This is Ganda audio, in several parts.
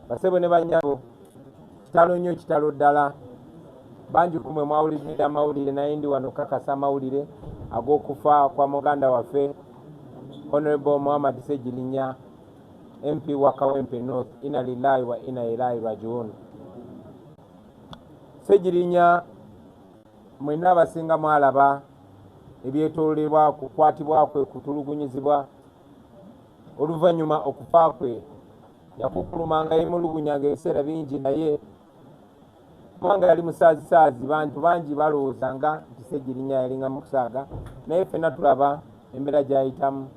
basebo ne banyabo kitalo nnyo kitalo ddala bangi kumwe mwawulirira amawulire naye ndi wano kakasa amawulire ag'okufa kwa muganda waffe Honorable Muhammad Ssegirinya MP wa Kawempe North. Inna lillahi wa inna ilaihi rajiun. Ssegirinya mwenna abasinga mwalaba ebyetoolebwa kukwatibwa kwe kutulugunyizibwa oluvannyuma okufa kwe yakukulumanga yemulugunyanga ebiseera bingi naye kubanga yali musaazisaazi bantu bangi balowoozanga nti Ssegirinya yalinga mukusaaga naye ffenna tulaba embeera gy'ayitamu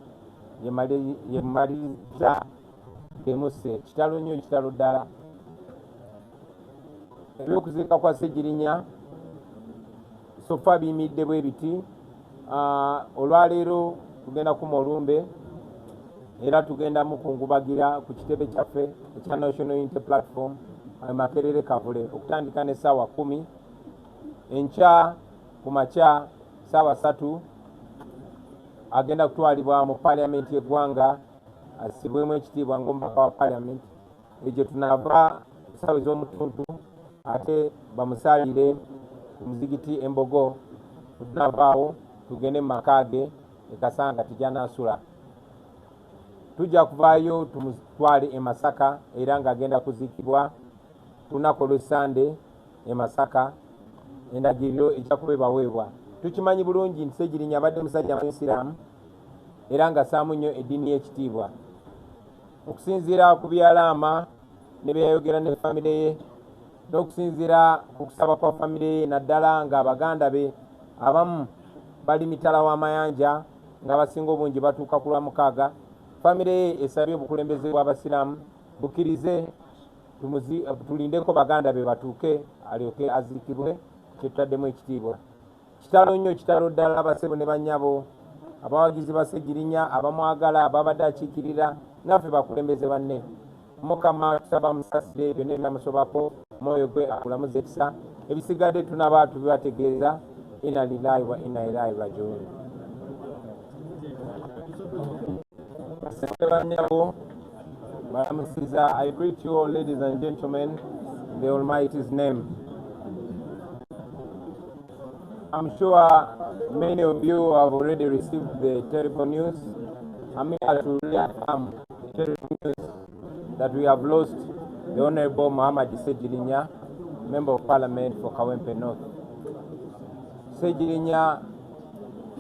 yemaliriza emuse kitalo nnyo kitalo ddala. Ebyokuziika kwa Ssegirinya sofa biyimidde bwe biti. Olwaleero tugenda kuma olumbe era tugenda mukungubagira ku kitebe kyaffe ekya National Unity Platform Makerere Kavule okutandika ne ssaawa 10 enkya ku makya ssaawa 3 agenda kutwalibwa mu Parliament y'eggwanga assibwemu ekitiibwa ng'omubaka wa Parliament egyo tunaava ssaawa ez'omutuntu ate bamusaalire ku muzigiti Embogo tunaavaawo tugende mu maka ge ekasanga tijanaasula. Tujja kuvaayo tumutwale e Masaka era ng'agenda kuziikibwa lunaku olw'Essande e Masaka endagiriro ejja kuweebwaweebwa. Tukimanyi bulungi nti Ssegirinya abadde musajja Muisiraamu era nga ssaamu nnyo eddiini y'ekitiibwa. Okusinziira ku byalaama ne byayogera ne famire ye n'okusinziira ku kusaba kwa famire ye naddala ng'abaganda be abamu bali mitala w'amayanja ng'abasinga obungi batuuka ku Lwamukaaga, famire ye esabye obukulembeze bw'Abasiraamu bukkirize tulindeko baganda be batuuke alyoke aziikibwe kyetutaddemu ekitiibwa. Kitalo nnyo kitalo ddala basebo ne bannyabo abawagizi ba Ssegirinya abamwagala ababadde akiikirira naffe bakulembeze banne. Mukama tusaba musasire byonna ebyamusobako mwoyo gwe akulamuze ekisa ebisigadde tunaba tubibategeeza. Inna lillahi wa inna ilaihi rajiun. I greet you all, ladies and gentlemen, in the Almighty's name. I'm sure many of you have already received the terrible news. I'm here to reaffirm the terrible news that we have lost the Honorable Muhammad Ssegirinya, Member of Parliament for Kawempe North. Ssegirinya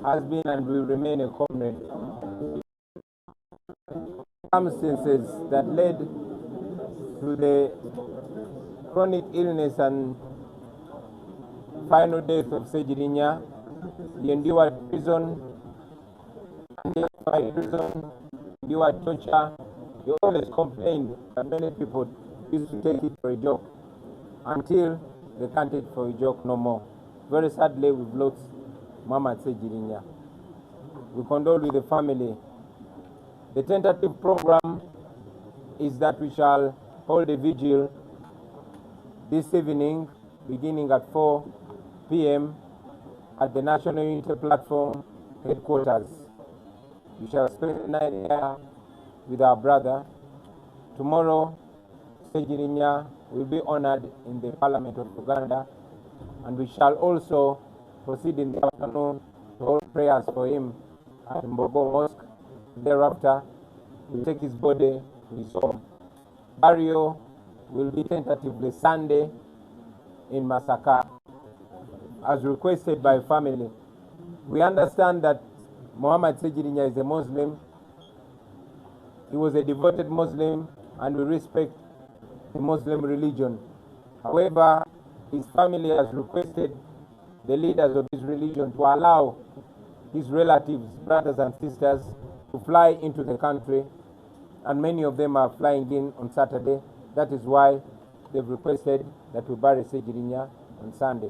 has been and will remain a comrade. Circumstances that led to the chronic illness and final death of Ssegirinya, he endured prison, endured torture. He always complained that many people used to take it for a joke until they can't take it for a joke no more. Very sadly, we've lost Muhammad Ssegirinya. We condole with the family. The tentative program is that we shall hold a vigil this evening beginning at 4 p.m. at the National Unity Platform headquarters. We shall spend the night here with our brother. Tomorrow, Ssegirinya will be honored in the Parliament of Uganda, and we shall also proceed in the afternoon to hold prayers for him at Mbogo Mosque. Thereafter, we take his body to his home. Burial will be tentatively Sunday in Masaka, as requested by family. We understand that Muhammad Ssegirinya is a Muslim. He was a devoted Muslim, and we respect the Muslim religion. However, his family has requested the leaders of his religion to allow his relatives, brothers and sisters, to fly into the country, and many of them are flying in on Saturday. That is why they've requested that we bury Ssegirinya on Sunday.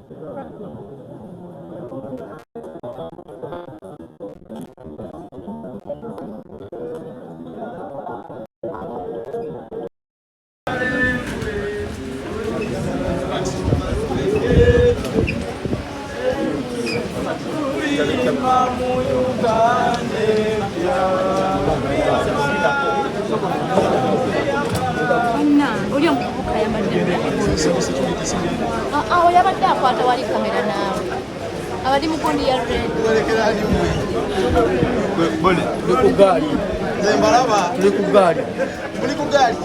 oli omuvubuka yambadde awo yabadde akwata wali kamera naawe abali mu gundi ya red tuli ku gaali Zembalaba tuli ku gaali muli ku gaali